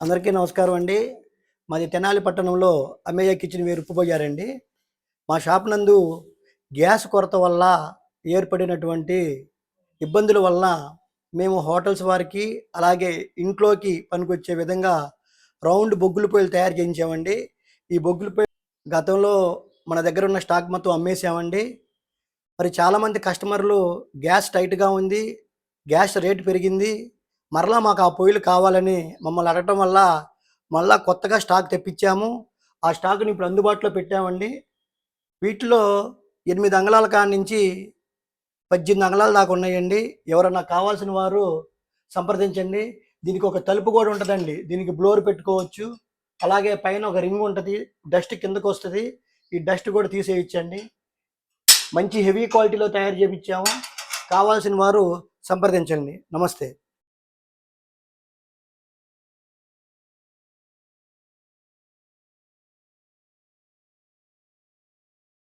అందరికీ నమస్కారం అండి. మాది తెనాలి పట్టణంలో అమ్మయ్య కిచెన్ వేరు ఉప్పుబోయారండి. మా షాప్ నందు గ్యాస్ కొరత వల్ల ఏర్పడినటువంటి ఇబ్బందుల వలన మేము హోటల్స్ వారికి, అలాగే ఇంట్లోకి పనికొచ్చే విధంగా రౌండ్ బొగ్గుల పొయ్యిలు తయారు చేయించామండి. ఈ బొగ్గుల పొయ్యి గతంలో మన దగ్గర ఉన్న స్టాక్ మొత్తం అమ్మేసామండి. మరి చాలామంది కస్టమర్లు గ్యాస్ టైట్‌గా ఉంది, గ్యాస్ రేట్ పెరిగింది, మరలా మాకు ఆ పొయ్యిలు కావాలని మమ్మల్ని అడగటం వల్ల మళ్ళా కొత్తగా స్టాక్ తెప్పించాము. ఆ స్టాక్‌ని ఇప్పుడు అందుబాటులో పెట్టామండి. వీటిలో 8 అంగుళాల కాడ్నుంచి 18 అంగుళాల దాకా ఉన్నాయండి. ఎవరన్నా కావాల్సిన వారు సంప్రదించండి. దీనికి ఒక తలుపు కూడా ఉంటదండి. దీనికి బ్లోర్ పెట్టుకోవచ్చు. అలాగే పైన ఒక రింగ్ ఉంటది. డస్ట్ కిందకొస్తది. ఈ డస్ట్ కూడా తీసేయొచ్చండి. మంచి హెవీ క్వాలిటీలో తయారు చేపిచ్చాము. కావాల్సిన వారు సంప్రదించండి. నమస్తే.